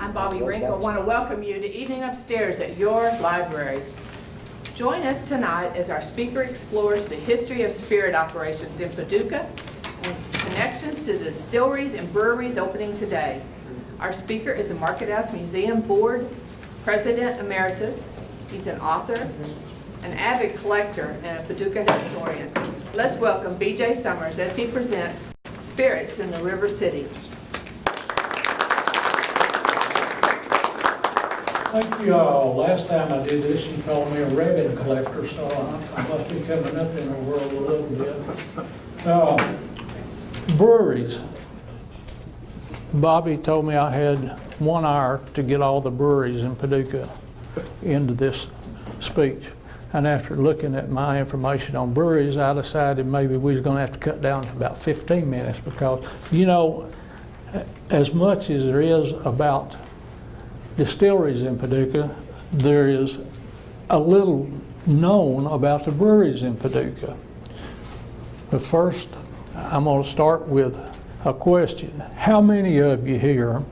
I'm Bobby Rink. I want to welcome you to Evening Upstairs at your library. Join us tonight as our speaker explores the history of spirit operations in Paducah and connections to the distilleries and breweries opening today. Our speaker is the Market House Museum Board President Emeritus. He's an author, an avid collector, and a Paducah historian. Let's welcome B.J. Summers as he presents Spirits in the River City. Thank you all. Last time I did this, you called me a rabbit collector, so I must be coming up in the world a little bit. Breweries. Bobby told me I had 1 hour to get all the breweries in Paducah into this speech. And after looking at my information on breweries, I decided maybe we were going to have to cut down to about 15 minutes because, you know, as much as there is about distilleries in Paducah, there is a little known about the breweries in Paducah. But first, I'm going to start with a question. How many of you here,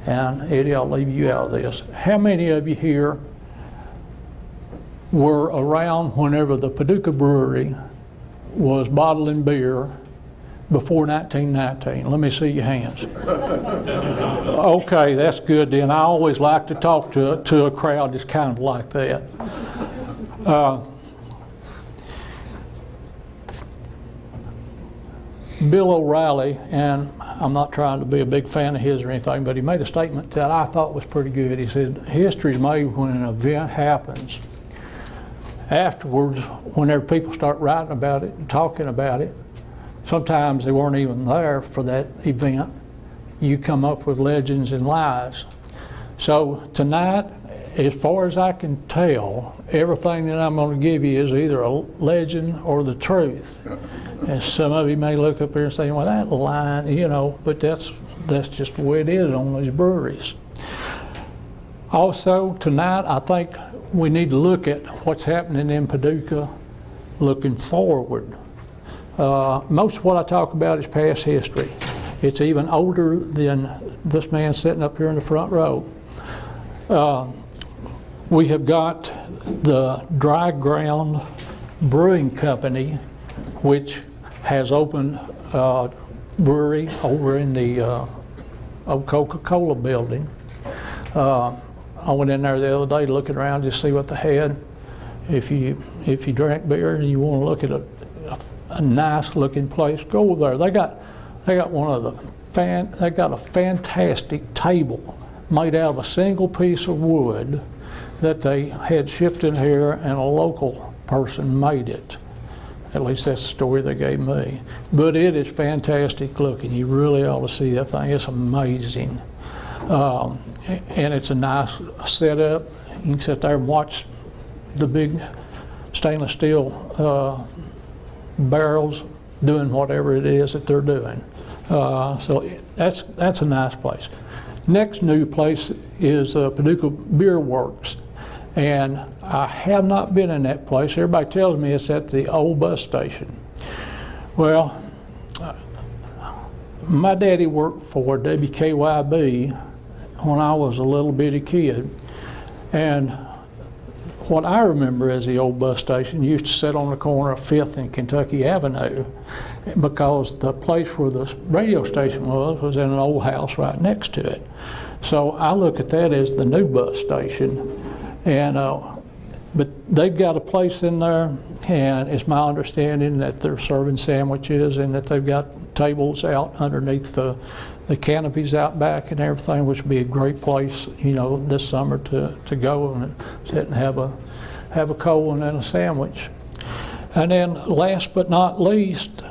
and Eddie, I'll leave you out of this, how many of you here were around whenever the Paducah Brewery was bottling beer before 1919? Let me see your hands. Okay, that's good then. I always like to talk to a crowd that's kind of like that. Bill O'Reilly, and I'm not trying to be a big fan of his or anything, but he made a statement that I thought was pretty good. He said, history is made when an event happens. Afterwards, whenever people start writing about it and talking about it, sometimes they weren't even there for that event. You come up with legends and lies. So tonight, as far as I can tell, everything that I'm going to give you is either a legend or the truth. And some of you may look up here and say, well, that line, you know, but that's just the way it is on these breweries. Also, tonight, I think we need to look at what's happening in Paducah looking forward. Most of what I talk about is past history. It's even older than this man sitting up here in the front row. We have got the Dry Ground Brewing Company, which has opened a brewery over in the old Coca-Cola building. I went in there the other day looking around to see what they had. If you drink beer and you want to look at a nice looking place, go over there. They got a fantastic table made out of a single piece of wood that they had shipped in here, and a local person made it. At least that's the story they gave me. But it is fantastic looking. You really ought to see that thing. It's amazing. And it's a nice setup. You can sit there and watch the big stainless steel barrels doing whatever it is that they're doing. So that's a nice place. Next new place is Paducah Beer Works. And I have not been in that place. Everybody tells me it's at the old bus station. Well, my daddy worked for WKYB when I was a little bitty kid. And what I remember as the old bus station used to sit on the corner of 5th and Kentucky Avenue, because the place where the radio station was in an old house right next to it. So I look at that as the new bus station. And but they've got a place in there, and it's my understanding that they're serving sandwiches and that they've got tables out underneath the canopies out back and everything, which would be a great place, you know, this summer to go and sit and have a cold and a sandwich. And then last but not least,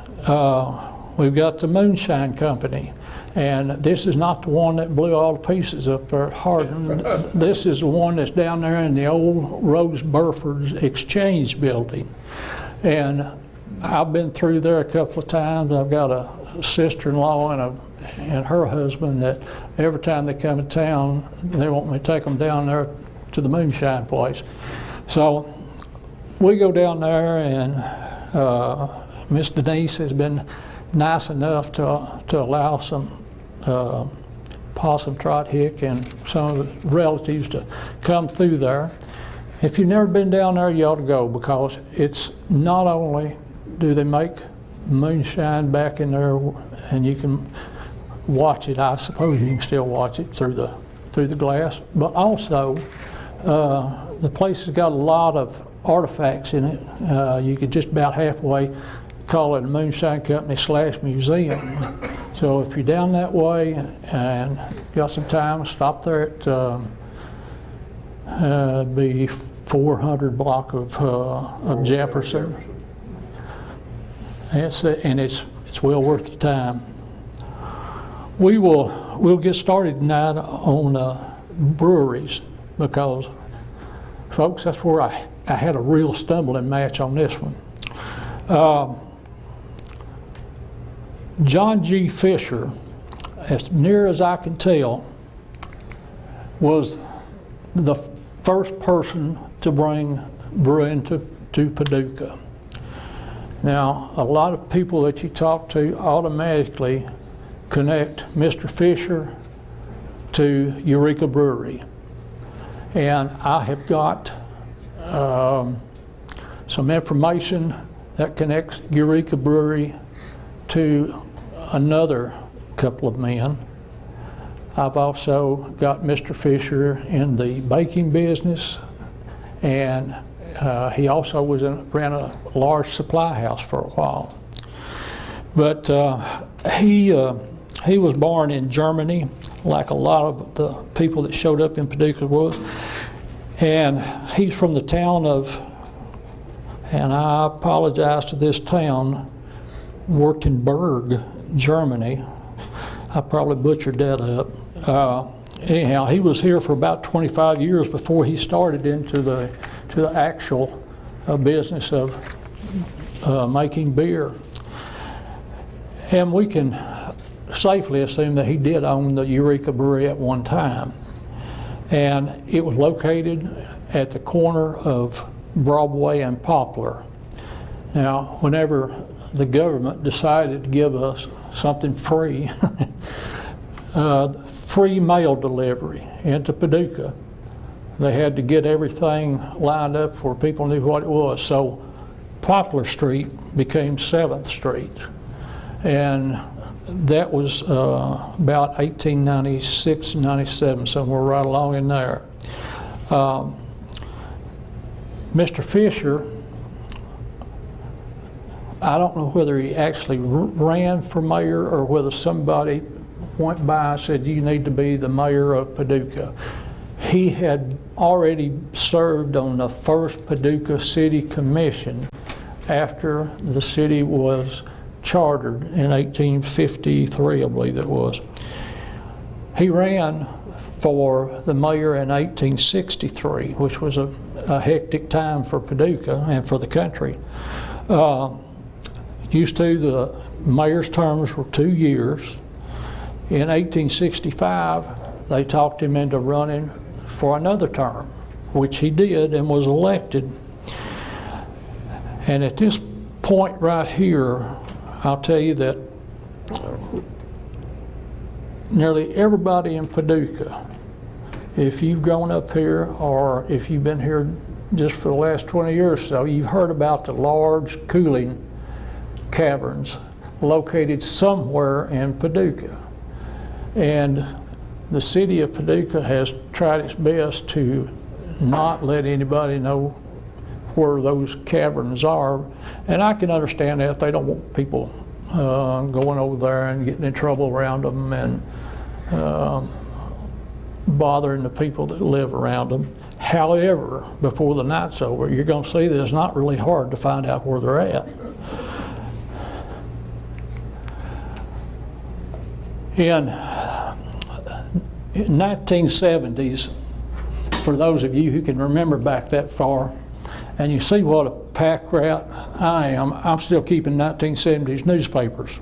we've got the Moonshine Company. And this is not the one that blew all the pieces up there at Hardin. This is the one that's down there in the old Rose Burford's Exchange building. And I've been through there a couple of times. I've got a sister-in-law and her husband that every time they come to town, they want me to take them down there to the Moonshine place. So we go down there, and Miss Denise has been nice enough to allow some Possum Trot Hick and some of the relatives to come through there. If you've never been down there, you ought to go, because it's not only do they make moonshine back in there and you can watch it, I suppose you can still watch it through the glass, but also the place has got a lot of artifacts in it. You could just about halfway call it a moonshine company / museum. So if you're down that way and got some time, stop there at the 400 block of Jefferson. And it's well worth your time. We'll get started tonight on breweries, because, folks, that's where I had a real stumbling match on this one. John G. Fisher, as near as I can tell, was the first person to bring brewing to Paducah. Now, a lot of people that you talk to automatically connect Mr. Fisher to Eureka Brewery. And I have got some information that connects Eureka Brewery to another couple of men. I've also got Mr. Fisher in the baking business, and he also ran a large supply house for a while. But he was born in Germany, like a lot of the people that showed up in Paducah was. And he's from the town of, and I apologize to this town, Württemberg, Germany. I probably butchered that up. Anyhow, he was here for about 25 years before he started into the actual business of making beer. And we can safely assume that he did own the Eureka Brewery at one time. And it was located at the corner of Broadway and Poplar. Now, whenever the government decided to give us something free, free mail delivery into Paducah, they had to get everything lined up where people knew what it was. So Poplar Street became 7th Street. And that was about 1896, 97, somewhere right along in there. Mr. Fisher, I don't know whether he actually ran for mayor or whether somebody went by and said, you need to be the mayor of Paducah. He had already served on the first Paducah City Commission after the city was chartered in 1853, I believe that was. He ran for the mayor in 1863, which was a hectic time for Paducah and for the country. The mayor's terms were 2 years. In 1865, they talked him into running for another term, which he did and was elected. And at this point right here, I'll tell you that nearly everybody in Paducah, if you've grown up here or if you've been here just for the last 20 years or so, you've heard about the large cooling caverns located somewhere in Paducah. And the city of Paducah has tried its best to not let anybody know where those caverns are. And I can understand that. They don't want people going over there and getting in trouble around them and bothering the people that live around them. However, before the night's over, you're going to see that it's not really hard to find out where they're at. In 1970s, for those of you who can remember back that far, and you see what a pack rat I am, I'm still keeping 1970s newspapers.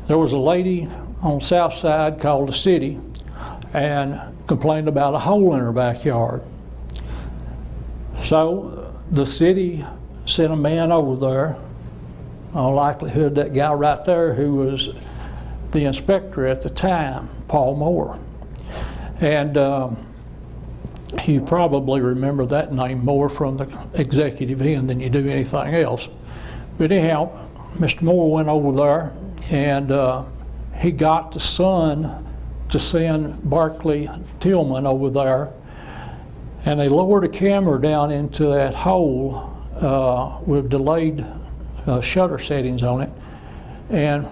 There was a lady on the south side called the city and complained about a hole in her backyard. So the city sent a man over there, all likelihood that guy right there who was the inspector at the time, Paul Moore. And you probably remember that name more from the executive end than you do anything else. But anyhow, Mr. Moore went over there, and he got the son to send Barclay Tillman over there, and they lowered a camera down into that hole with delayed shutter settings on it, and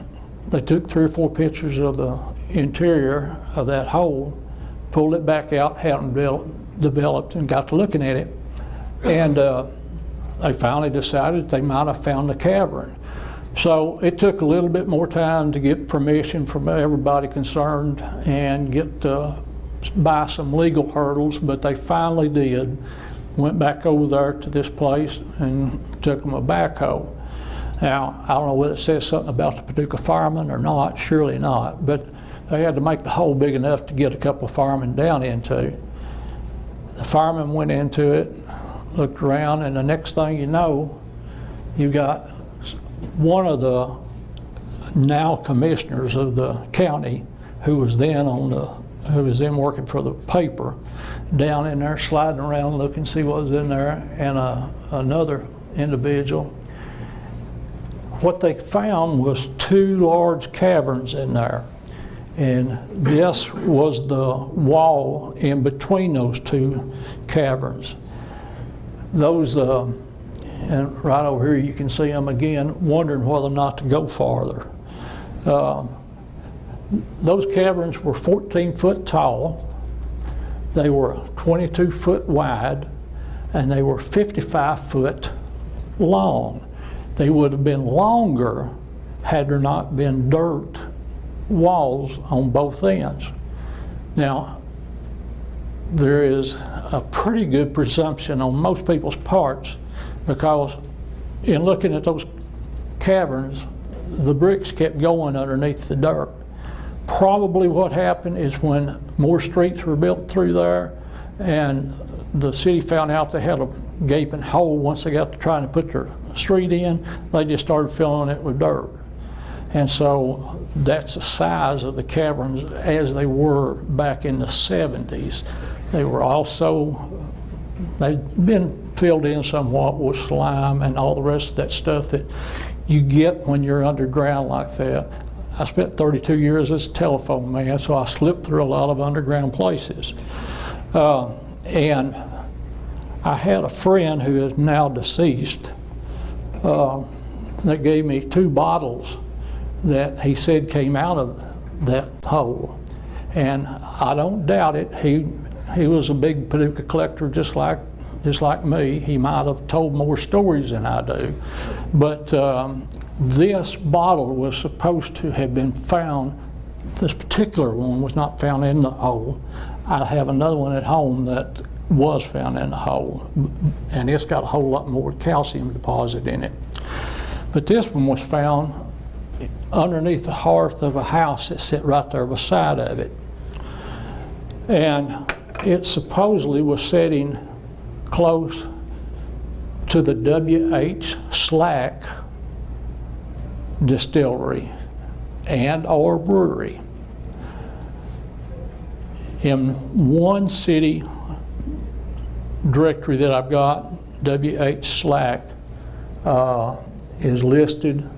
they took 3 or 4 pictures of the interior of that hole, pulled it back out, had them developed, and got to looking at it, and they finally decided they might have found the cavern. So it took a little bit more time to get permission from everybody concerned and get by some legal hurdles, but they finally did. Went back over there to this place and took them a backhoe. Now, I don't know whether it says something about the Paducah firemen or not, surely not, but they had to make the hole big enough to get a couple of firemen down into. The firemen went into it, looked around, and the next thing you know, you got one of the now commissioners of the county, who was then working for the paper, down in there sliding around looking, see what was in there, and another individual. What they found was 2 large caverns in there, and this was the wall in between those 2 caverns. Those and right over here you can see them again, wondering whether or not to go farther. Those caverns were 14 foot tall, they were 22 foot wide, and they were 55 foot long. They would have been longer had there not been dirt walls on both ends. Now, there is a pretty good presumption on most people's parts, because in looking at those caverns, the bricks kept going underneath the dirt. Probably what happened is when more streets were built through there and the city found out they had a gaping hole once they got to trying to put their street in, they just started filling it with dirt. And so that's the size of the caverns as they were back in the 70s. They were also, they'd been filled in somewhat with slime and all the rest of that stuff that you get when you're underground like that. I spent 32 years as a telephone man, so I slipped through a lot of underground places. And I had a friend who is now deceased that gave me 2 bottles that he said came out of that hole. And I don't doubt it. He was a big Paducah collector just like me. He might have told more stories than I do. But this bottle was supposed to have been found. This particular one was not found in the hole. I have another one at home that was found in the hole, and it's got a whole lot more calcium deposit in it. But this one was found underneath the hearth of a house that sat right there beside of it. And it supposedly was sitting close to the W.H. Slack Distillery and or brewery. In one city directory that I've got, W.H. Slack is listed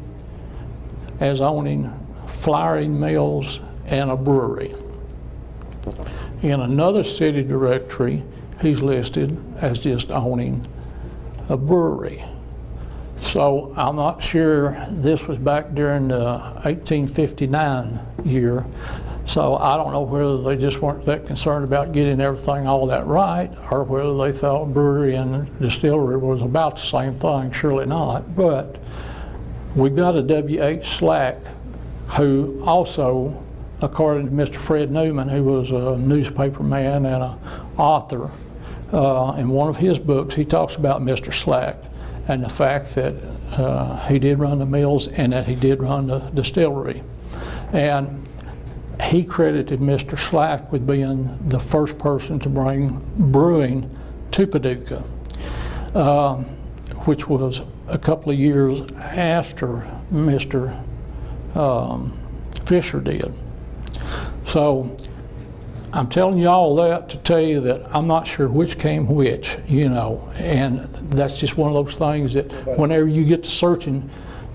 as owning flouring mills and a brewery. In another city directory, he's listed as just owning a brewery. So I'm not sure, this was back during the 1859 year, so I don't know whether they just weren't that concerned about getting everything all that right, or whether they thought brewery and distillery was about the same thing. Surely not. But we got a W.H. Slack, who also, according to Mr. Fred Newman, who was a newspaper man and an author, in one of his books he talks about Mr. Slack and the fact that he did run the mills and that he did run the distillery. And he credited Mr. Slack with being the first person to bring brewing to Paducah, which was a couple of years after Mr. Fisher did. So I'm telling you all that to tell you that I'm not sure which came which, you know, and that's just one of those things that whenever you get to searching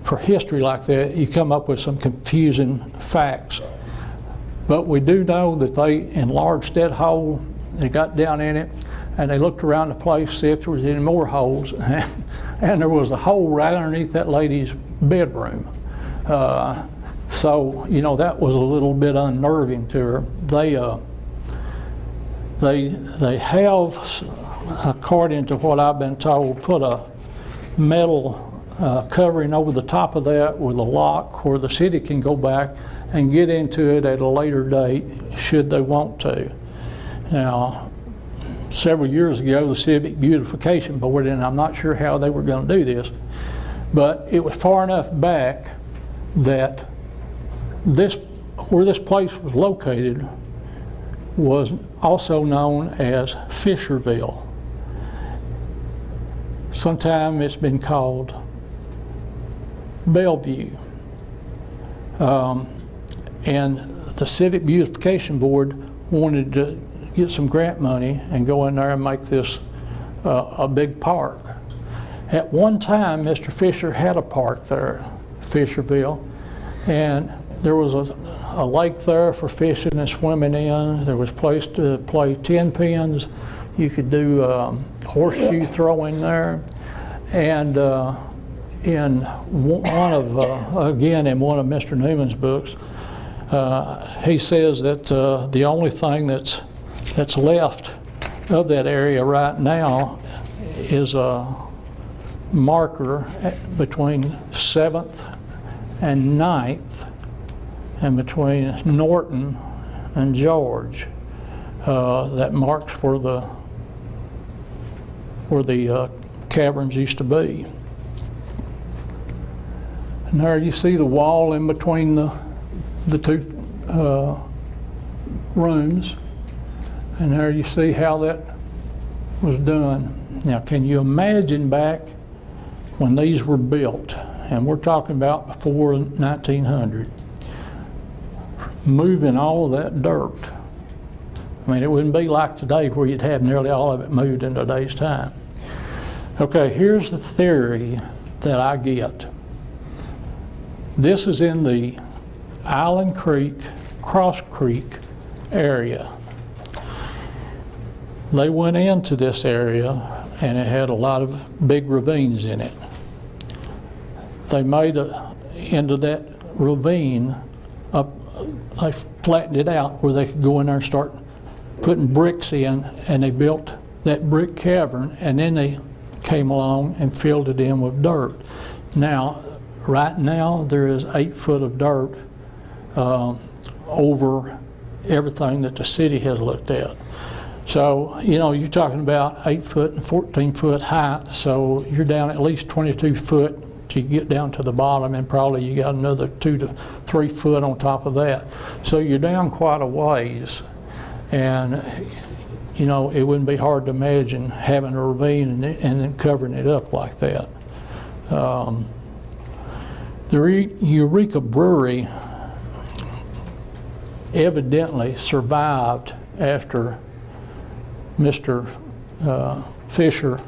for history like that, you come up with some confusing facts. But we do know that they enlarged that hole, they got down in it, and they looked around the place to see if there was any more holes, and there was a hole right underneath that lady's bedroom. So, you know, that was a little bit unnerving to her. They have, according to what I've been told, put a metal covering over the top of that with a lock where the city can go back and get into it at a later date should they want to. Now, several years ago, the Civic Beautification Board, and I'm not sure how they were going to do this, but it was far enough back that where this place was located was also known as Fisherville. Sometime it's been called Bellevue. And the Civic Beautification Board wanted to get some grant money and go in there and make this a big park. At one time, Mr. Fisher had a park there, Fisherville, and there was a lake there for fishing and swimming in. There was a place to play 10 pins. You could do horseshoe throwing there. And in one of Mr. Newman's books, he says that the only thing that's left of that area right now is a marker between 7th and 9th and between Norton and George that marks where the caverns used to be. And there you see the wall in between the two rooms, and there you see how that was done. Now, can you imagine back when these were built, and we're talking about before 1900, moving all of that dirt? I mean, it wouldn't be like today where you'd have nearly all of it moved in today's time. Okay, here's the theory that I get. This is in the Island Creek, Cross Creek area. They went into this area and it had a lot of big ravines in it. They made into that ravine, they flattened it out where they could go in there and start putting bricks in, and they built that brick cavern, and then they came along and filled it in with dirt. Now, right now, there is 8 foot of dirt over everything that the city has looked at. So, you know, you're talking about 8 foot and 14 foot height, so you're down at least 22 foot to get down to the bottom, and probably you got another 2 to 3 foot on top of that. So you're down quite a ways, and you know, it wouldn't be hard to imagine having a ravine and then covering it up like that. The Eureka Brewery evidently survived after Mr. Fisher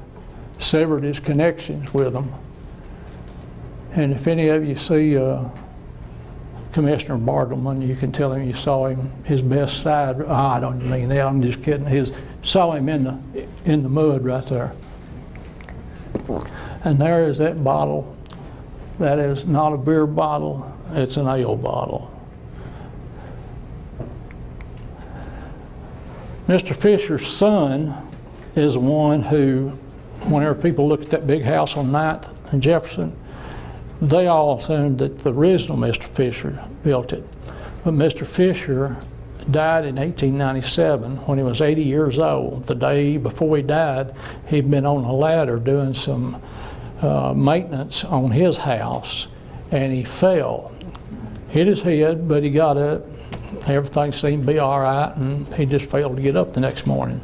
severed his connections with them. And if any of you see Commissioner Bartleman, you can tell him you saw him, his best side. I don't mean that, I'm just kidding. Saw him in the mud right there. And there is that bottle. That is not a beer bottle, it's an ale bottle. Mr. Fisher's son is the one who, whenever people look at that big house on 9th and Jefferson, they all assumed that the original Mr. Fisher built it. But Mr. Fisher died in 1897 when he was 80 years old. The day before he died, he'd been on a ladder doing some maintenance on his house, and he fell, hit his head, but he got up. Everything seemed to be all right, and he just failed to get up the next morning,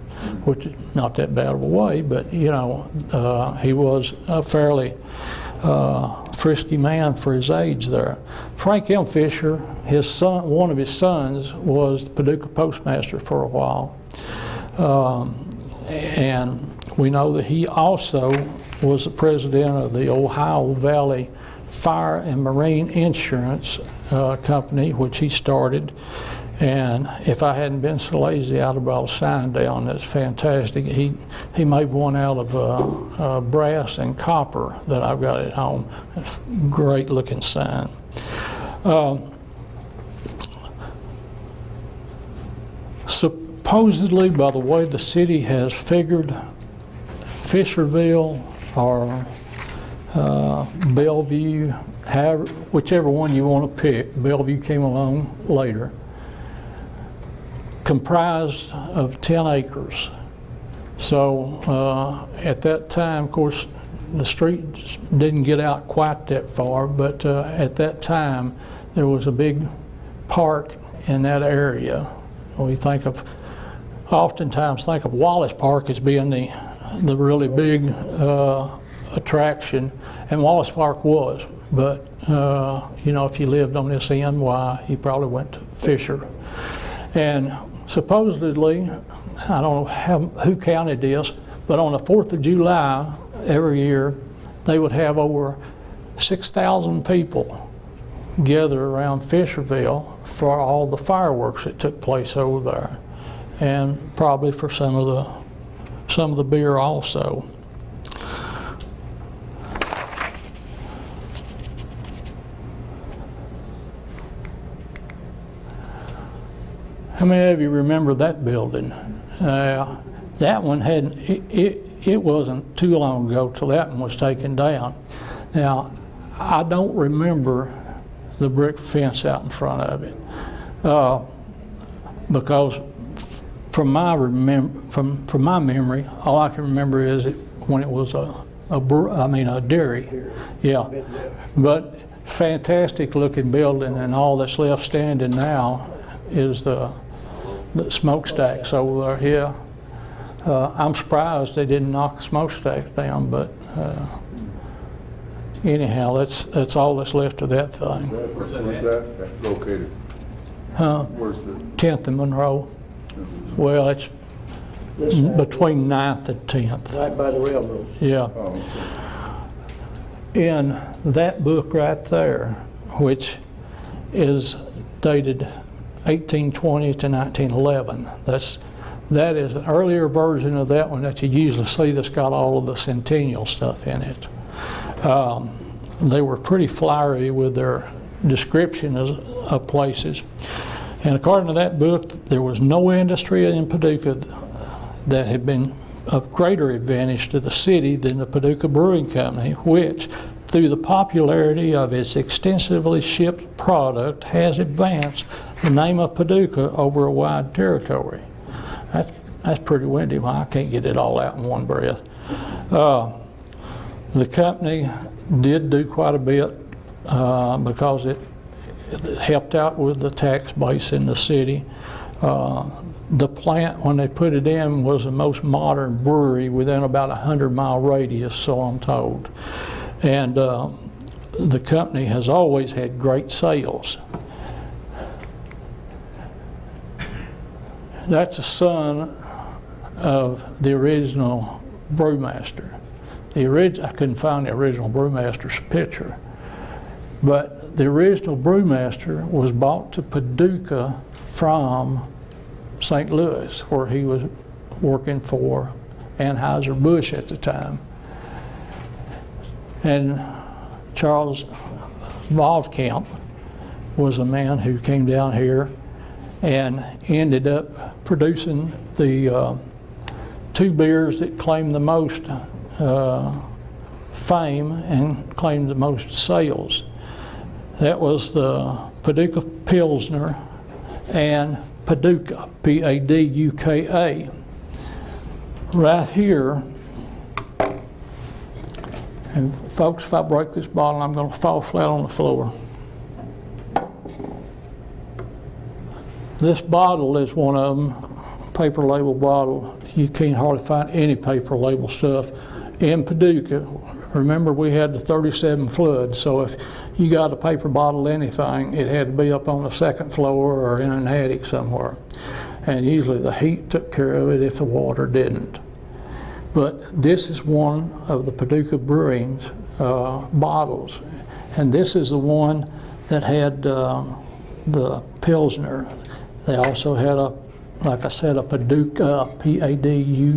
which is not that bad of a way, but you know, he was a fairly frisky man for his age there. Frank M. Fisher, his son, one of his sons, was the Paducah postmaster for a while. And we know that he also was the president of the Ohio Valley Fire and Marine Insurance Company, which he started. And if I hadn't been so lazy, I'd have brought a sign down. That's fantastic. He made one out of brass and copper that I've got at home. It's a great looking sign. Supposedly, by the way the city has figured, Fisherville or Bellevue, whichever one you want to pick, Bellevue came along later, comprised of 10 acres. So at that time, of course, the streets didn't get out quite that far, but at that time there was a big park in that area. We oftentimes think of Wallace Park as being the really big attraction, and Wallace Park was, but you know, if you lived on this end, why, you probably went to Fisher. And supposedly, I don't know who counted this, but on the 4th of July every year, they would have over 6,000 people gather around Fisherville for all the fireworks that took place over there, and probably for some of the beer also. How many of you remember that building? That one hadn't, it wasn't too long ago till that one was taken down. Now, I don't remember the brick fence out in front of it, because from my memory, all I can remember is when it was a dairy. Yeah, but fantastic looking building, and all that's left standing now is the smokestacks over there. Yeah, I'm surprised they didn't knock the smokestacks down, but anyhow, that's all that's left of that thing. Where's that located? Where's the 10th and Monroe. Well, it's between 9th and 10th. Right by the railroad. Yeah. Oh, okay. In that book right there, which is dated 1820 to 1911, that is an earlier version of that one that you usually see that's got all of the centennial stuff in it. They were pretty flowery with their description of places. And according to that book, there was no industry in Paducah that had been of greater advantage to the city than the Paducah Brewing Company, which, through the popularity of its extensively shipped product, has advanced the name of Paducah over a wide territory. That's pretty windy. Well, I can't get it all out in one breath. The company did do quite a bit because it helped out with the tax base in the city. The plant, when they put it in, was the most modern brewery within about a 100-mile radius, so I'm told. And the company has always had great sales. That's a son of the original brewmaster. I couldn't find the original brewmaster's picture, but the original brewmaster was brought to Paducah from St. Louis, where he was working for Anheuser-Busch at the time. And Charles Waldkamp was a man who came down here and ended up producing the two beers that claimed the most fame and claimed the most sales. That was the Paducah Pilsner and Paducah, P-A-D-U-K-A. Right here, and folks, if I break this bottle, I'm going to fall flat on the floor. This bottle is one of them, paper label bottle. You can't hardly find any paper label stuff in Paducah, remember we had the 37 flood, so if you got a paper bottle of anything, it had to be up on the second floor or in an attic somewhere. And usually the heat took care of it if the water didn't. But this is one of the Paducah Brewing's bottles. And this is the one that had the Pilsner. They also had a, like I said, a Paducah, P-A-D-U-K-A.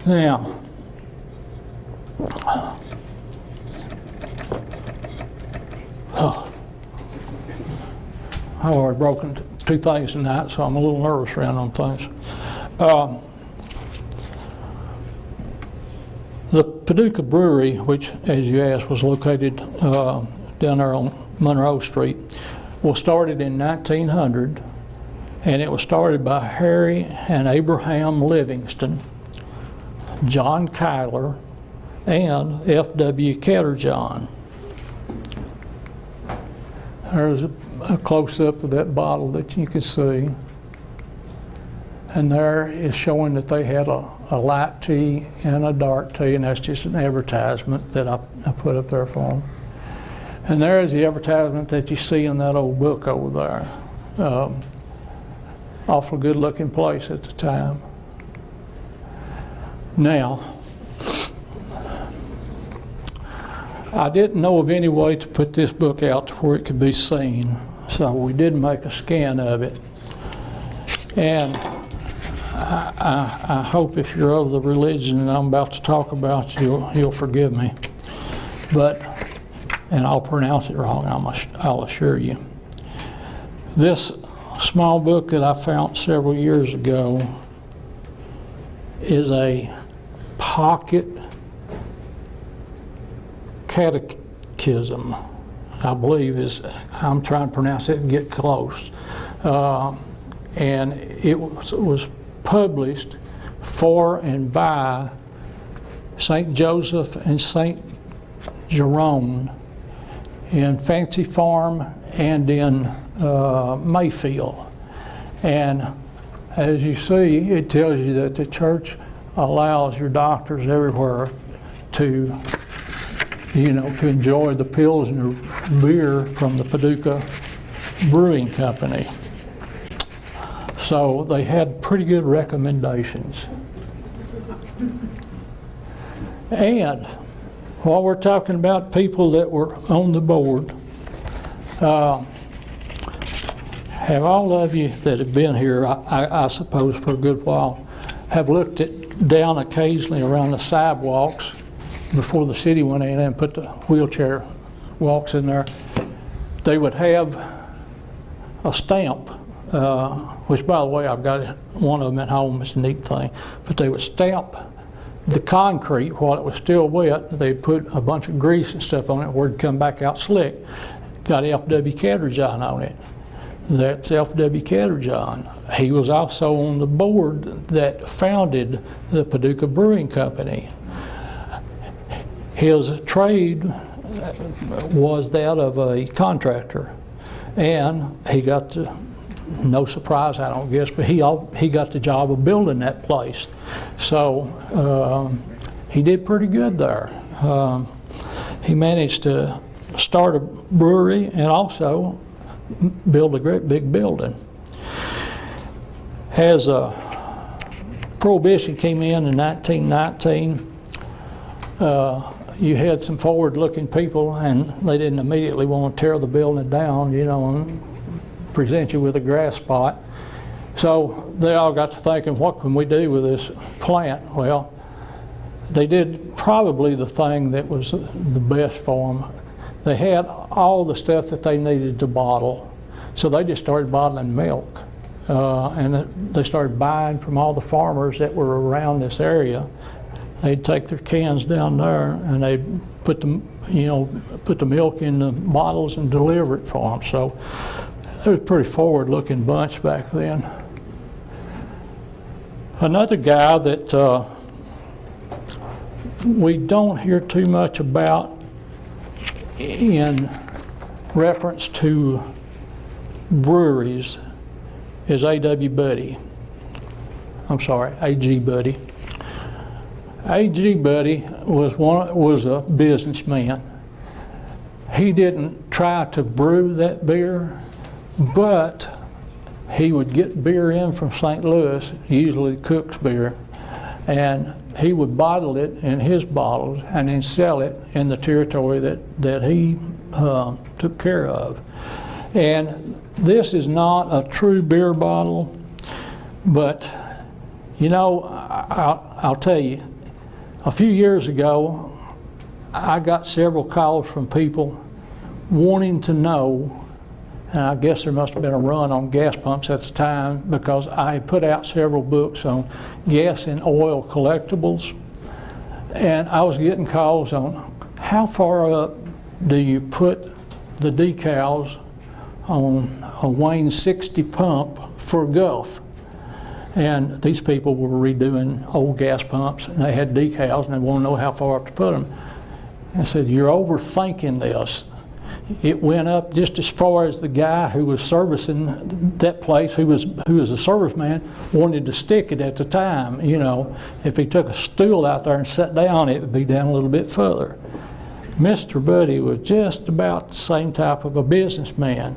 Now, I've already broken two things tonight, so I'm a little nervous around on things. The Paducah Brewery, which, as you asked, was located down there on Monroe Street, was started in 1900, and it was started by Harry and Abraham Livingston, John Kyler, and F.W. Ketterjohn. There's a close-up of that bottle that you can see. And there is showing that they had a light tea and a dark tea, and that's just an advertisement that I put up there for them. And there is the advertisement that you see in that old book over there. Awful good-looking place at the time. Now, I didn't know of any way to put this book out to where it could be seen, so we did make a scan of it. And I hope if you're of the religion that I'm about to talk about, you'll forgive me. But, and I'll pronounce it wrong, I'll assure you. This small book that I found several years ago is a pocket catechism, I believe is, I'm trying to pronounce it and get close. And it was published for and by St. Joseph and St. Jerome in Fancy Farm and in Mayfield. And as you see, it tells you that the church allows your doctors everywhere to, to enjoy the Pilsner beer from the Paducah Brewing Company. So they had pretty good recommendations. And while we're talking about people that were on the board, have all of you that have been here, I suppose for a good while, have looked down occasionally around the sidewalks before the city went in and put the wheelchair walks in there. They would have a stamp, which by the way, I've got one of them at home, it's a neat thing, but they would stamp the concrete while it was still wet. They'd put a bunch of grease and stuff on it where it'd come back out slick. Got F.W. Ketterjohn on it. That's F.W. Ketterjohn. He was also on the board that founded the Paducah Brewing Company. His trade was that of a contractor, and he got to, no surprise I don't guess, but he got the job of building that place. So he did pretty good there. He managed to start a brewery and also build a great big building. As Prohibition came in 1919, you had some forward-looking people, and they didn't immediately want to tear the building down, and present you with a grass spot. So they all got to thinking, what can we do with this plant? Well, they did probably the thing that was the best for them. They had all the stuff that they needed to bottle, so they just started bottling milk. And they started buying from all the farmers that were around this area. They'd take their cans down there and they'd put the milk in the bottles and deliver it for them. So it was a pretty forward-looking bunch back then. Another guy that we don't hear too much about in reference to breweries is A.G. Buddy. A.G. Buddy was a businessman. He didn't try to brew that beer, but he would get beer in from St. Louis, usually Cook's beer, and he would bottle it in his bottles and then sell it in the territory that he took care of. And this is not a true beer bottle, but you know, I'll tell you, a few years ago, I got several calls from people wanting to know, and I guess there must have been a run on gas pumps at the time because I put out several books on gas and oil collectibles, and I was getting calls on how far up do you put the decals on a Wayne 60 pump for Gulf. And these people were redoing old gas pumps, and they had decals, and they want to know how far up to put them. I said, you're overthinking this. It went up just as far as the guy who was servicing that place, who was a serviceman, wanted to stick it at the time. You know, if he took a stool out there and sat down, it would be down a little bit further. Mr. Buddy was just about the same type of a businessman.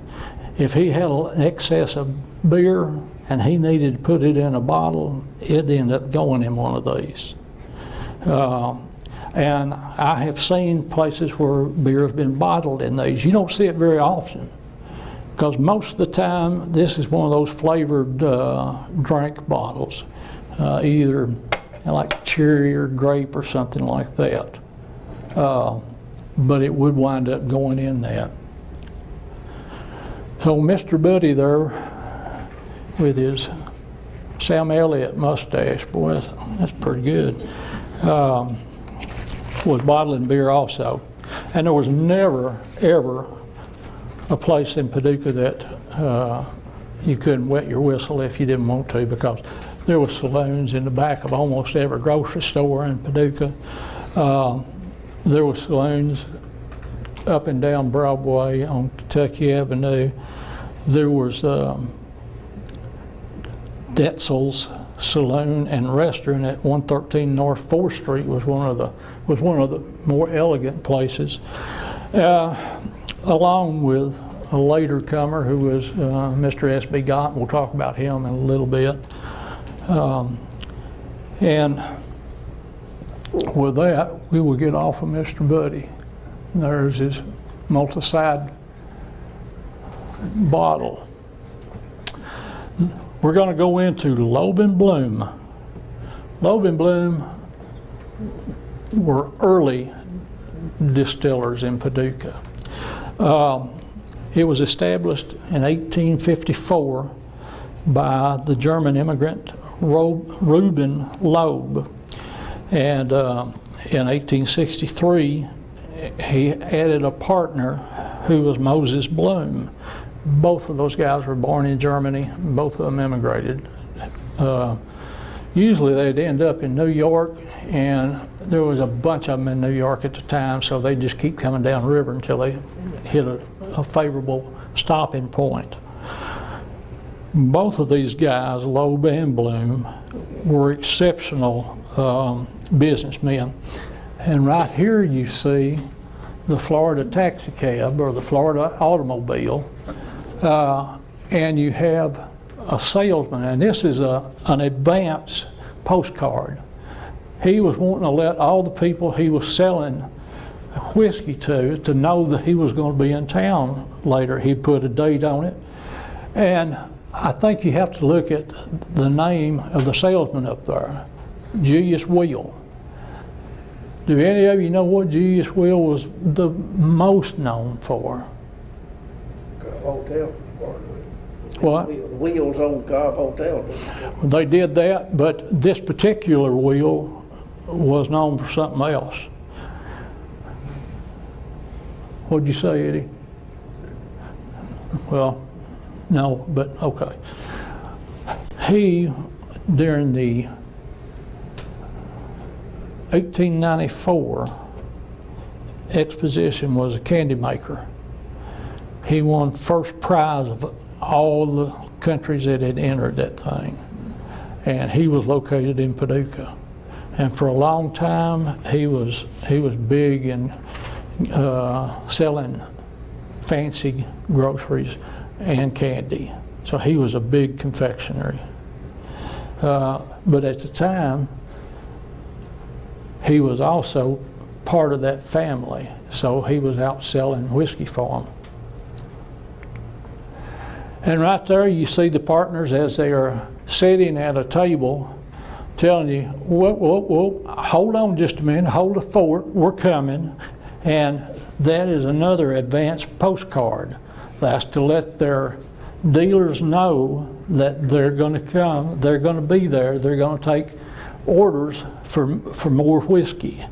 If he had an excess of beer and he needed to put it in a bottle, it'd end up going in one of these. And I have seen places where beer has been bottled in these. You don't see it very often because most of the time this is one of those flavored drink bottles, either like cherry or grape or something like that. But it would wind up going in that. So Mr. Buddy there with his Sam Elliott mustache, boy, that's pretty good, was bottling beer also. And there was never, ever a place in Paducah that you couldn't wet your whistle if you didn't want to, because there were saloons in the back of almost every grocery store in Paducah. There were saloons up and down Broadway on Kentucky Avenue. There was Detzel's Saloon and Restaurant at 113 North 4th Street was one of the more elegant places, along with a later comer who was Mr. S.B. Gott. We'll talk about him in a little bit. And with that, we will get off of Mr. Buddy. There's his multi-side bottle. We're going to go into Loeb and Bloom. Loeb and Bloom were early distillers in Paducah. It was established in 1854 by the German immigrant Reuben Loeb, and in 1863 he added a partner who was Moses Bloom. Both of those guys were born in Germany. Both of them immigrated. Usually they'd end up in New York, and there was a bunch of them in New York at the time, so they'd just keep coming down the river until they hit a favorable stopping point. Both of these guys, Loeb and Bloom, were exceptional businessmen. And right here you see the Florida taxi cab, or the Florida automobile, and you have a salesman, and this is an advance postcard. He was wanting to let all the people he was selling whiskey to know that he was going to be in town later. He put a date on it, and I think you have to look at the name of the salesman up there, Julius Wheel. Do any of you know what Julius Wheel was the most known for? Hotel. What? The wheels on Cobb Hotel. They did that, but this particular wheel was known for something else. What'd you say, Eddie? Well, no, but okay. He, during the 1894 exposition, was a candy maker. He won first prize of all the countries that had entered that thing. And he was located in Paducah. And for a long time, he was big in selling fancy groceries and candy. So he was a big confectionery. But at the time, he was also part of that family. So he was out selling whiskey for them. And right there you see the partners as they are sitting at a table telling you, whoa, hold on just a minute, hold the fort, we're coming. And that is another advance postcard. That's to let their dealers know that they're going to come, they're going to be there, they're going to take orders for more whiskey.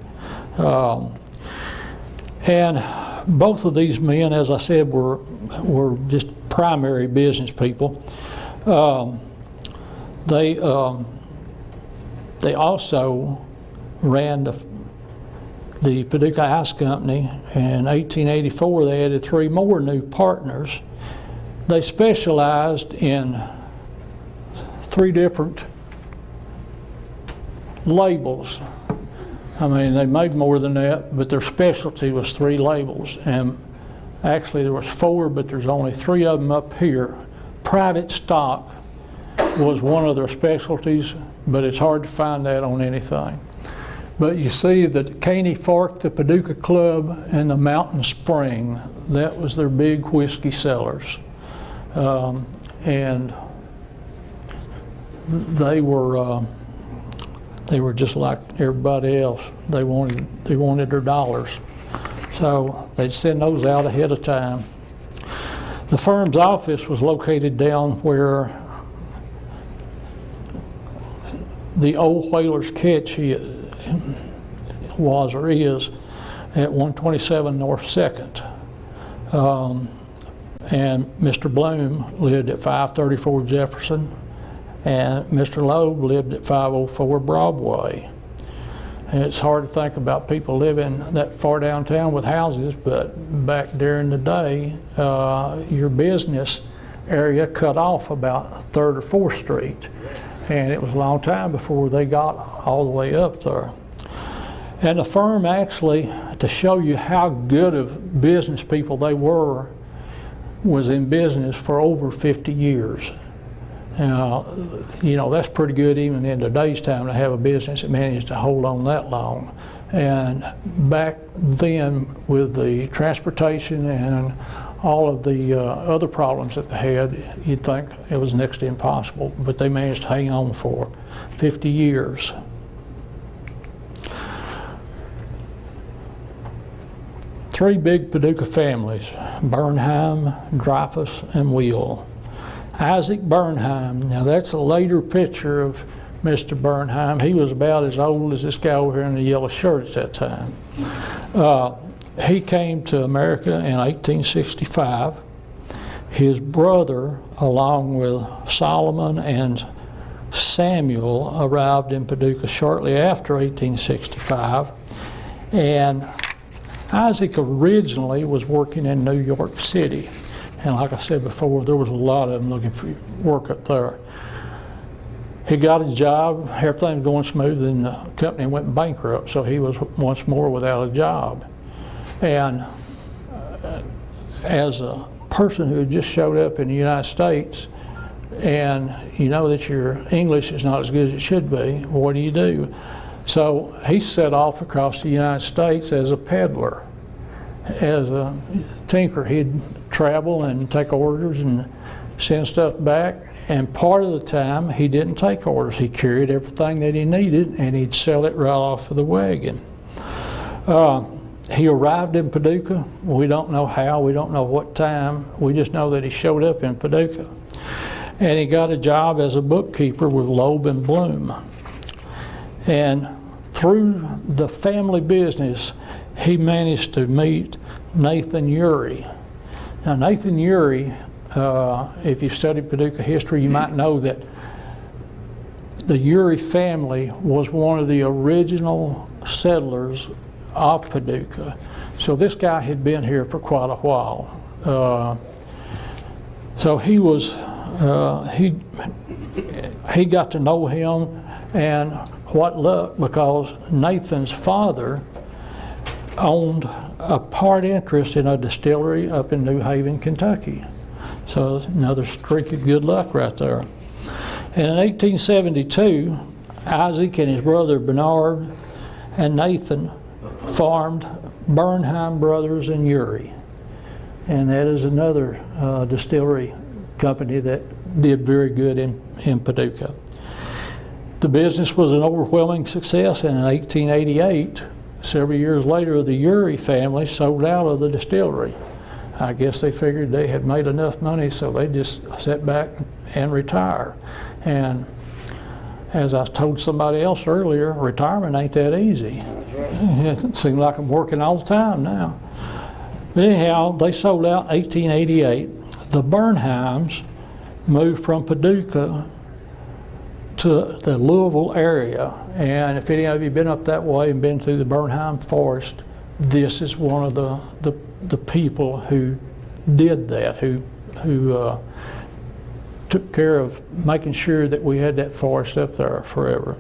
And both of these men, as I said, were just primary business people. They also ran the Paducah Ice Company. In 1884, they added 3 more new partners. They specialized in 3 different labels. I mean, they made more than that, but their specialty was 3 labels. And actually there was 4, but there's only 3 of them up here. Private stock was one of their specialties, but it's hard to find that on anything. But you see the Caney Fork, the Paducah Club, and the Mountain Spring, that was their big whiskey sellers. And they were just like everybody else. They wanted their dollars. So they'd send those out ahead of time. The firm's office was located down where the old Whalers Catch was or is at 127 North 2nd. And Mr. Bloom lived at 534 Jefferson, and Mr. Loeb lived at 504 Broadway. And it's hard to think about people living that far downtown with houses, but back during the day, your business area cut off about 3rd or 4th Street. And it was a long time before they got all the way up there. And the firm actually, to show you how good of business people they were, was in business for over 50 years. Now, you know, that's pretty good even in today's time to have a business that managed to hold on that long. And back then, with the transportation and all of the other problems that they had, you'd think it was next to impossible, but they managed to hang on for 50 years. Three big Paducah families: Bernheim, Dreyfus, and Wheel. Isaac Bernheim, now that's a later picture of Mr. Bernheim. He was about as old as this guy over here in the yellow shirt at that time. He came to America in 1865. His brother, along with Solomon and Samuel, arrived in Paducah shortly after 1865. And Isaac originally was working in New York City. And like I said before, there was a lot of them looking for work up there. He got a job, everything was going smooth, and the company went bankrupt, so he was once more without a job. And as a person who had just showed up in the United States, and you know that your English is not as good as it should be, what do? So he set off across the United States as a peddler. As a tinker, he'd travel and take orders and send stuff back. And part of the time, he didn't take orders. He carried everything that he needed, and he'd sell it right off of the wagon. He arrived in Paducah. We don't know how, we don't know what time. We just know that he showed up in Paducah. And he got a job as a bookkeeper with Loeb and Bloom. And through the family business, he managed to meet Nathan Urey. Now, Nathan Urey, if you studied Paducah history, you might know that the Urey family was one of the original settlers of Paducah. So this guy had been here for quite a while. So he he got to know him, and what luck, because Nathan's father owned a part interest in a distillery up in New Haven, Kentucky. So another streak of good luck right there. And in 1872, Isaac and his brother Bernard and Nathan formed Bernheim Brothers and Uri. And that is another distillery company that did very good in Paducah. The business was an overwhelming success, and in 1888, several years later, the Uri family sold out of the distillery. I guess they figured they had made enough money, so they just sat back and retire. And as I told somebody else earlier, retirement ain't that easy. It seems like I'm working all the time now. But anyhow, they sold out in 1888. The Bernheims moved from Paducah to the Louisville area. And if any of you have been up that way and been through the Bernheim Forest, this is one of the people who did that, who took care of making sure that we had that forest up there forever.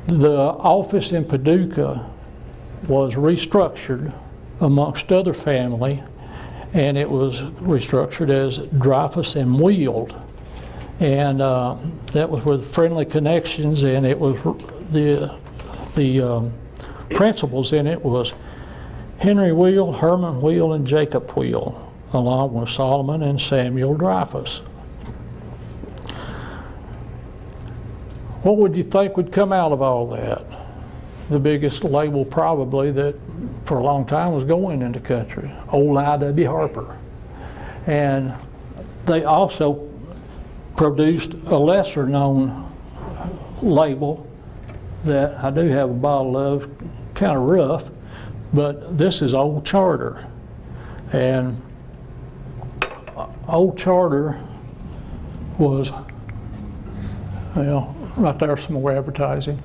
The office in Paducah was restructured amongst other family, and it was restructured as Dreyfus and Wield. And that was with friendly connections, and it was the principals in it was Henry Wheel, Herman Wheel, and Jacob Wheel, along with Solomon and Samuel Dreyfus. What would you think would come out of all that? The biggest label probably that for a long time was going in the country, old I.W. Harper. And they also produced a lesser known label that I do have a bottle of, kind of rough, but this is Old Charter. And Old Charter was, well, right there some more advertising.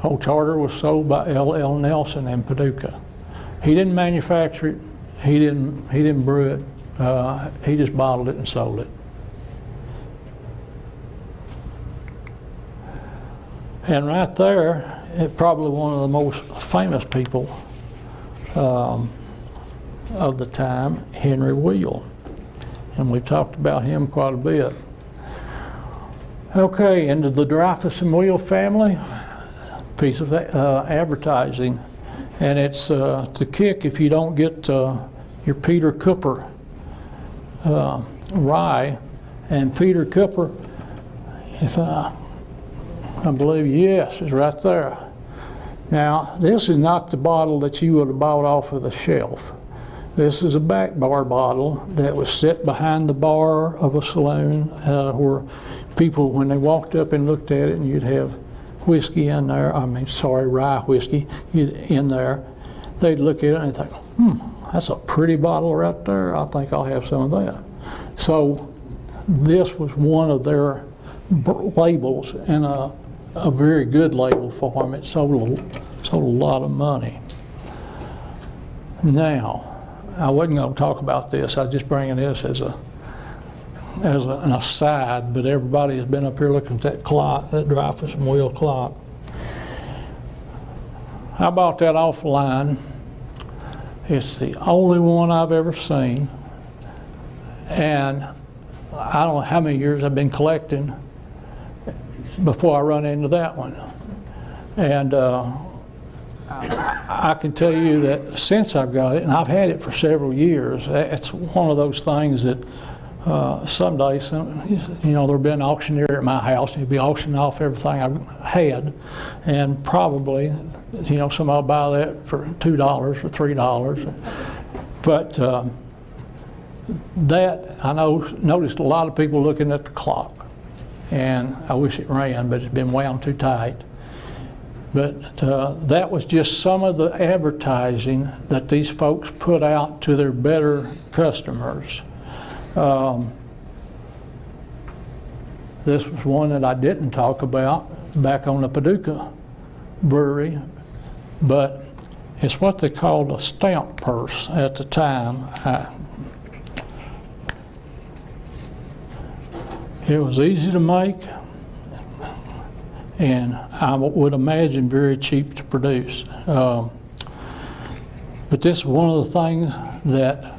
Old Charter was sold by L.L. Nelson in Paducah. He didn't manufacture it, he didn't brew it, he just bottled it and sold it. And right there, probably one of the most famous people of the time, Henry Wheel. And we've talked about him quite a bit. Okay, into the Dreyfus and Wheel family, piece of advertising. And it's to kick if you don't get your Peter Cooper rye. And Peter Cooper, if I believe, yes, is right there. Now, this is not the bottle that you would have bought off of the shelf. This is a back bar bottle that was set behind the bar of a saloon where people, when they walked up and looked at it, and you'd have whiskey in there, rye whiskey in there, they'd look at it and think, that's a pretty bottle right there. I think I'll have some of that. So this was one of their labels, and a very good label for them. It sold a lot of money. Now, I wasn't going to talk about this. I was just bringing this as an aside, but everybody has been up here looking at that clock, that Dreyfus and Wheel clock. I bought that offline. It's the only one I've ever seen, and I don't know how many years I've been collecting before I run into that one. And I can tell you that since I've got it, and I've had it for several years, it's one of those things that someday, there'll be an auctioneer at my house, and he'll be auctioning off everything I've had, and probably, somebody will buy that for $2 or $3. But that, I noticed a lot of people looking at the clock, and I wish it ran, but it's been wound too tight. But that was just some of the advertising that these folks put out to their better customers. This was one that I didn't talk about back on the Paducah brewery, but it's what they called a stamp purse at the time. It was easy to make, and I would imagine very cheap to produce. But this is one of the things that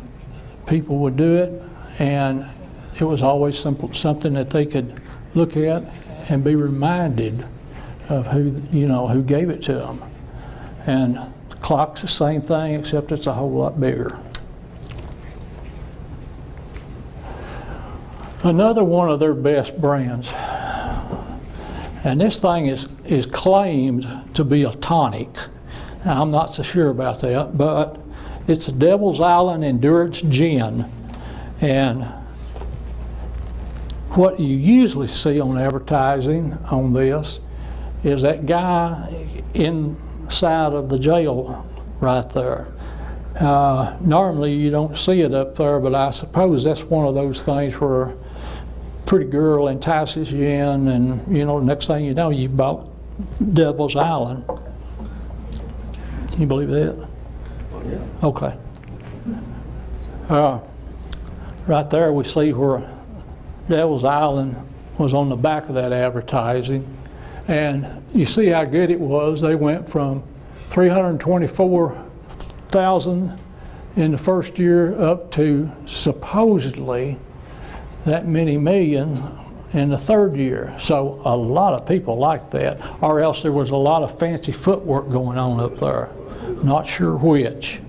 people would do it, and it was always something that they could look at and be reminded of who gave it to them. And the clock's the same thing, except it's a whole lot bigger. Another one of their best brands, and this thing is claimed to be a tonic. Now, I'm not so sure about that, but it's a Devil's Island Endurance Gin. And what you usually see on advertising on this is that guy inside of the jail right there. Normally you don't see it up there, but I suppose that's one of those things where a pretty girl entices you in, and the next thing you know, you bought Devil's Island. Can you believe that? Oh, yeah. Okay. Right there we see where Devil's Island was on the back of that advertising, and you see how good it was. They went from 324,000 in the first year up to supposedly that many million in the third year. So a lot of people liked that, or else there was a lot of fancy footwork going on up there. Not sure which.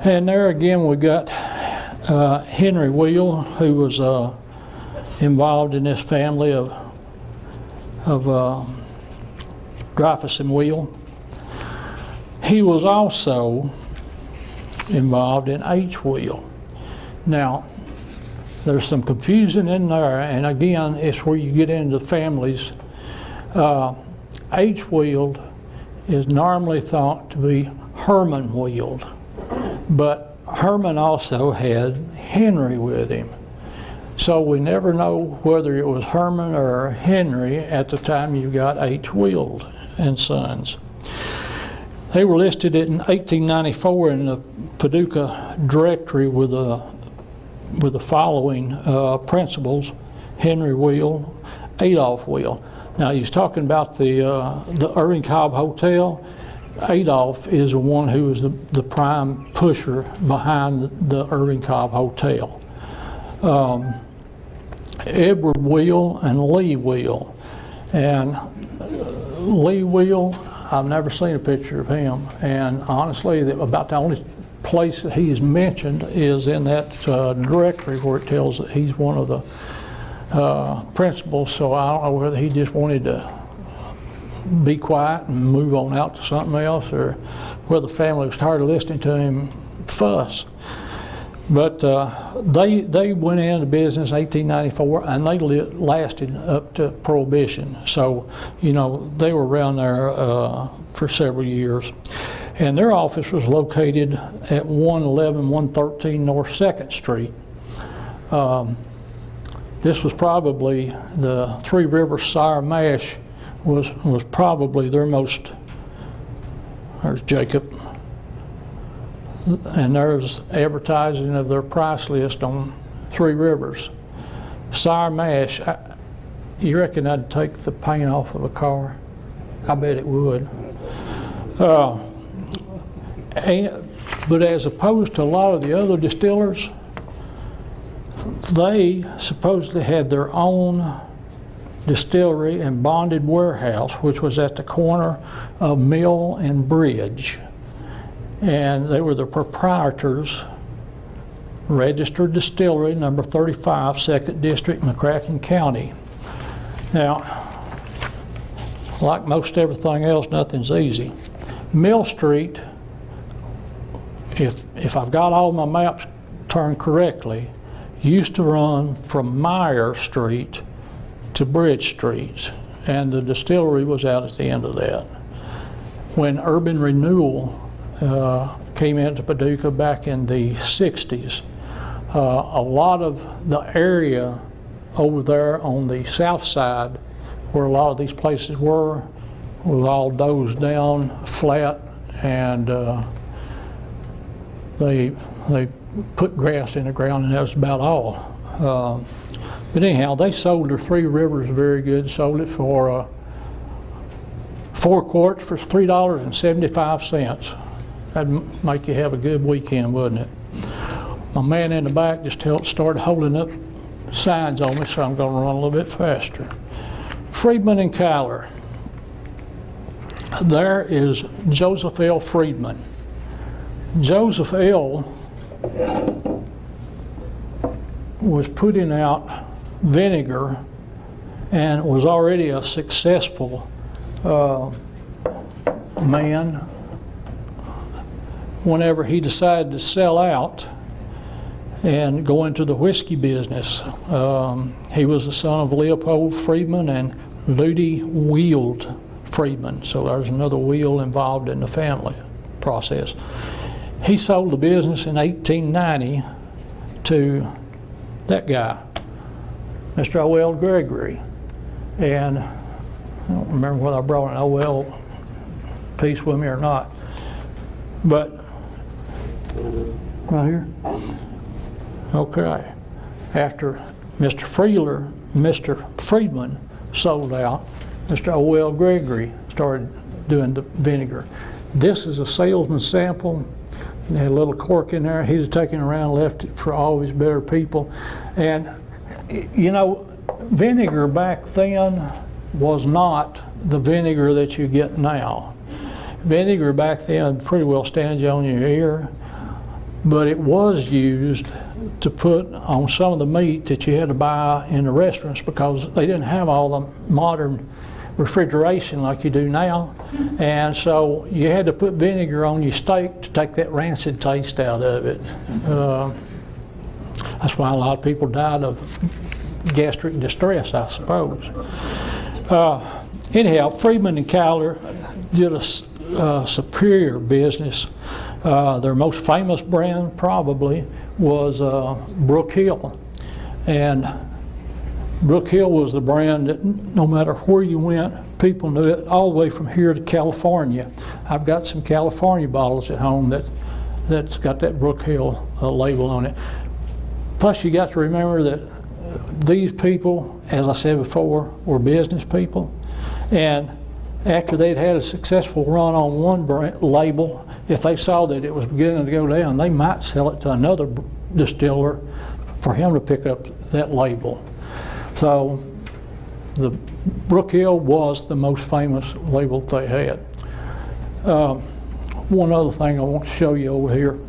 And there again we got Henry Wheel, who was involved in this family of Dreyfus and Wheel. He was also involved in H Wheel. Now, there's some confusion in there, and again, it's where you get into families. H Wheeled is normally thought to be Herman Wheeled, but Herman also had Henry with him. So we never know whether it was Herman or Henry at the time you got H. Wheeled and Sons. They were listed in 1894 in the Paducah directory with the following principals: Henry Wheel, Adolph Wheel. Now he's talking about the Irving Cobb Hotel. Adolph is the one who was the prime pusher behind the Irving Cobb Hotel. Edward Wheel and Lee Wheel. And Lee Wheel, I've never seen a picture of him, and honestly about the only place that he's mentioned is in that directory where it tells that he's one of the principals, so I don't know whether he just wanted to be quiet and move on out to something else, or whether the family was tired of listening to him fuss. But they went into business in 1894, and they lasted up to Prohibition. So, they were around there for several years. And their office was located at 111, 113 North 2nd Street. This was probably the Three Rivers Sour Mash was probably their most. There's Jacob. And there's advertising of their price list on Three Rivers. Sour Mash, you reckon I'd take the paint off of a car? I bet it would. But as opposed to a lot of the other distillers, they supposedly had their own distillery and bonded warehouse, which was at the corner of Mill and Bridge. And they were the proprietors, registered distillery, number 35, 2nd District, McCracken County. Now, like most everything else, nothing's easy. Mill Street, if I've got all my maps turned correctly, used to run from Meyer Street to Bridge Street, and the distillery was out at the end of that. When urban renewal came into Paducah back in the 60s, a lot of the area over there on the south side, where a lot of these places were, was all dozed down, flat, and they put grass in the ground, and that was about all. But anyhow, they sold their Three Rivers very good. Sold it for 4 quarts for $3.75. That'd make you have a good weekend, wouldn't it? My man in the back just started holding up signs on me, so I'm going to run a little bit faster. Friedman and Kyler. There is Joseph L. Friedman. Joseph L. was putting out vinegar and was already a successful man whenever he decided to sell out and go into the whiskey business. He was the son of Leopold Friedman and Ludi Wield Friedman, so there's another wheel involved in the family process. He sold the business in 1890 to that guy, Mr. O.L. Gregory. And I don't remember whether I brought an O.L. piece with me or not, but right here. Okay. After Mr. Friedman sold out, Mr. O.L. Gregory started doing the vinegar. This is a salesman's sample. It had a little cork in there. He was taking it around, left it for all his better people. And, you know, vinegar back then was not the vinegar that you get now. Vinegar back then pretty well stands you on your ear, but it was used to put on some of the meat that you had to buy in the restaurants because they didn't have all the modern refrigeration like you do now. And so you had to put vinegar on your steak to take that rancid taste out of it. That's why a lot of people died of gastric distress, I suppose. Anyhow, Friedman and Kyler did a superior business. Their most famous brand probably was Brook Hill. And Brook Hill was the brand that no matter where you went, people knew it all the way from here to California. I've got some California bottles at home that's got that Brook Hill label on it. Plus you got to remember that these people, as I said before, were business people. And after they'd had a successful run on one brand label, if they saw that it was beginning to go down, they might sell it to another distiller for him to pick up that label. So the Brook Hill was the most famous label they had. One other thing I want to show you over here.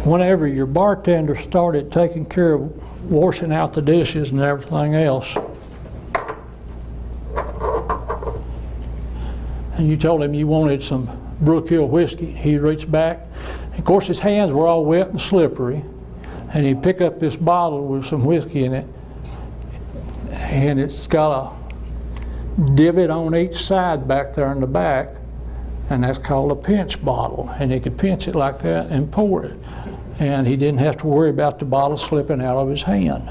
Whenever your bartender started taking care of washing out the dishes and everything else, and you told him you wanted some Brook Hill whiskey, he'd reach back. Of course, his hands were all wet and slippery, and he'd pick up this bottle with some whiskey in it, and it's got a divot on each side back there in the back, and that's called a pinch bottle. And he could pinch it like that and pour it, and he didn't have to worry about the bottle slipping out of his hand.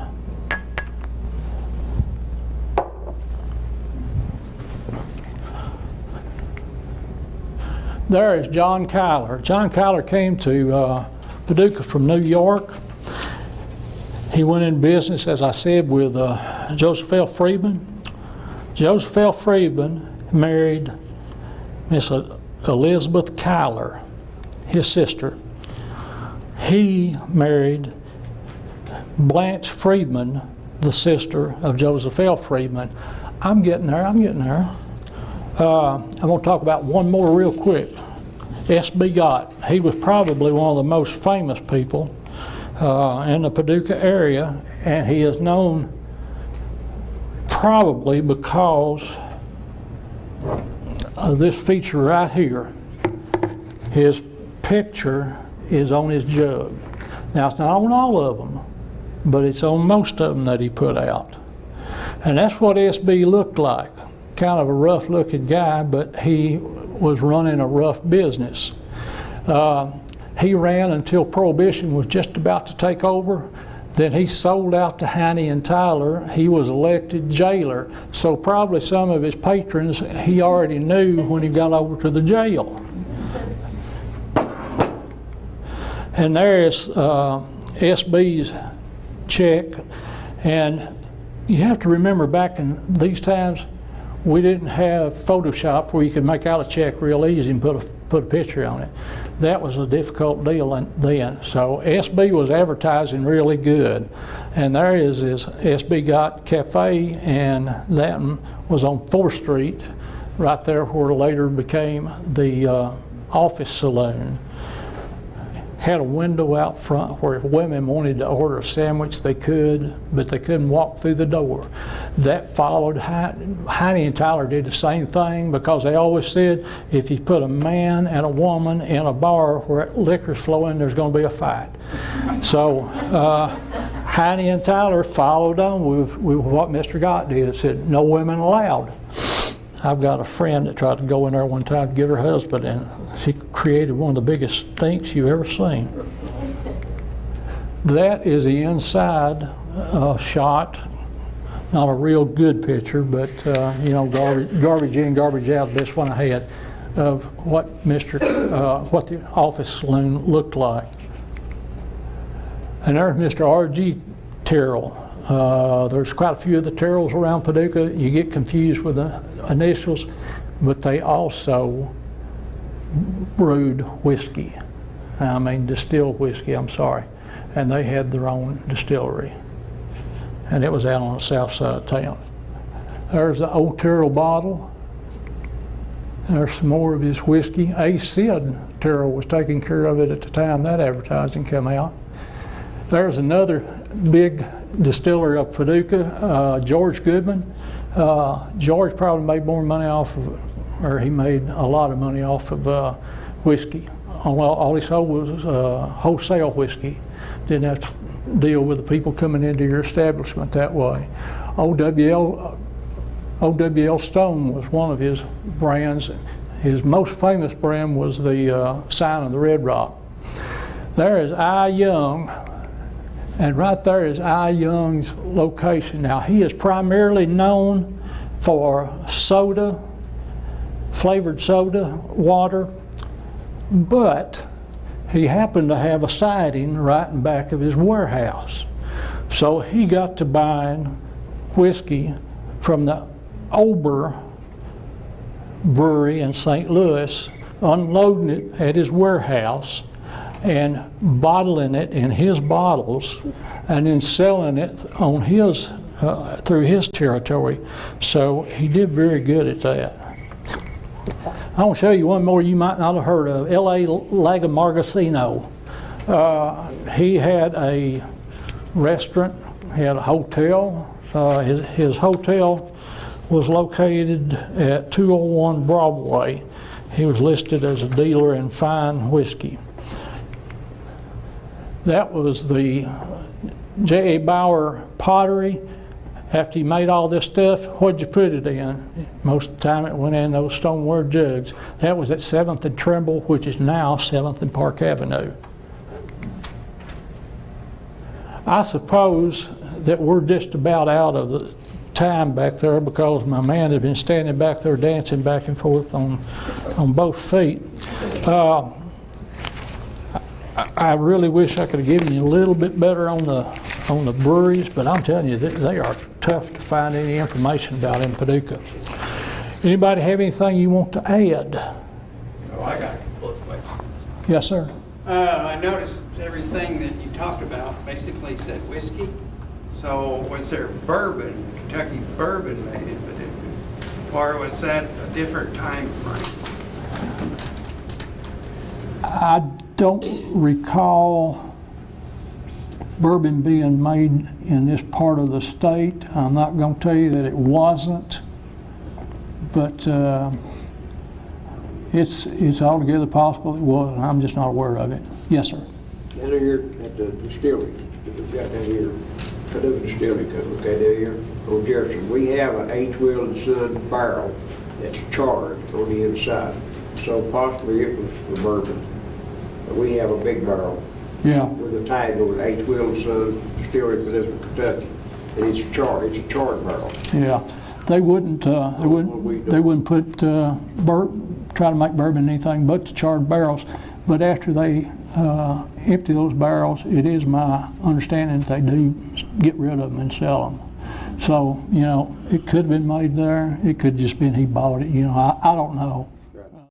There is John Kyler. John Kyler came to Paducah from New York. He went in business, as I said, with Joseph L. Friedman. Joseph L. Friedman married Miss Elizabeth Kyler, his sister. He married Blanche Friedman, the sister of Joseph L. Friedman. I'm getting there. I'm going to talk about one more real quick. S.B. Gott. He was probably one of the most famous people in the Paducah area, and he is known probably because of this feature right here. His picture is on his jug. Now, it's not on all of them, but it's on most of them that he put out. And that's what S.B. looked like. Kind of a rough looking guy, but he was running a rough business. He ran until Prohibition was just about to take over. Then he sold out to Heine and Tyler. He was elected jailer. So probably some of his patrons he already knew when he got over to the jail. And there is SB's check. And you have to remember, back in these times, we didn't have Photoshop where you could make out a check real easy and put a picture on it. That was a difficult deal then. So SB was advertising really good. And there is this SB Got Cafe, and that one was on 4th Street, right there where later became the office saloon. Had a window out front where if women wanted to order a sandwich, they could, but they couldn't walk through the door. That followed. Heine and Tyler did the same thing, because they always said, if you put a man and a woman in a bar where liquor's flowing, there's going to be a fight. So Heine and Tyler followed on with what Mr. Gott did. It said, no women allowed. I've got a friend that tried to go in there one time to get her husband, and she created one of the biggest stinks you've ever seen. That is the inside shot. Not a real good picture, but you know, garbage in, garbage out. This one I had of what what the office saloon looked like. And there's Mr. R.G. Terrell. There's quite a few of the Terrells around Paducah. You get confused with the initials, but they also brewed whiskey. I mean, distilled whiskey, I'm sorry. And they had their own distillery. And it was out on the south side of town. There's the old Terrell bottle. There's some more of his whiskey. A. Sid Terrell was taking care of it at the time that advertising came out. There's another big distiller of Paducah, George Goodman. George probably made more money off of, or he made a lot of money off of whiskey. All he sold was wholesale whiskey. Didn't have to deal with the people coming into your establishment that way. O.W.L. Stone was one of his brands. His most famous brand was the Sign of the Red Rock. There is I. Young. And right there is I. Young's location. Now, he is primarily known for soda, flavored soda, water, but he happened to have a siding right in back of his warehouse. So he got to buying whiskey from the Ober Brewery in St. Louis, unloading it at his warehouse, and bottling it in his bottles, and then selling it on his through his territory. So he did very good at that. I want to show you one more you might not have heard of. L.A. Lagamargocino. He had a restaurant, he had a hotel. His hotel was located at 201 Broadway. He was listed as a dealer in fine whiskey. That was the J.A. Bauer pottery. After he made all this stuff, what'd you put it in? Most of the time it went in those stoneware jugs. That was at 7th and Trimble, which is now 7th and Park Avenue. I suppose that we're just about out of the time back there, because my man had been standing back there dancing back and forth on both feet. I really wish I could have given you a little bit better on the breweries, but I'm telling you, they are tough to find any information about in Paducah. Anybody have anything you want to add? Oh, I got a couple of questions. Yes, sir. I noticed everything that you talked about basically said whiskey. So was there bourbon, Kentucky bourbon made in Paducah? Or was that a different time frame? I don't recall bourbon being made in this part of the state. I'm not going to tell you that it wasn't, but it's altogether possible it was, and I'm just not aware of it. Yes, sir. Down here at the distillery that we've got down here, Paducah Distillery, okay, down here on Jefferson, we have an H. Will & Son barrel that's charred on the inside. So possibly it was for bourbon. But we have a big barrel. Yeah. With a tag over H. Will & Son Distillery, Paducah, Kentucky, and it's a charred barrel. Yeah. They wouldn't put try to make bourbon in anything but the charred barrels. But after they empty those barrels, it is my understanding that they do get rid of them and sell them. So, you know, it could have been made there. It could have just been he bought it. You know, I don't know.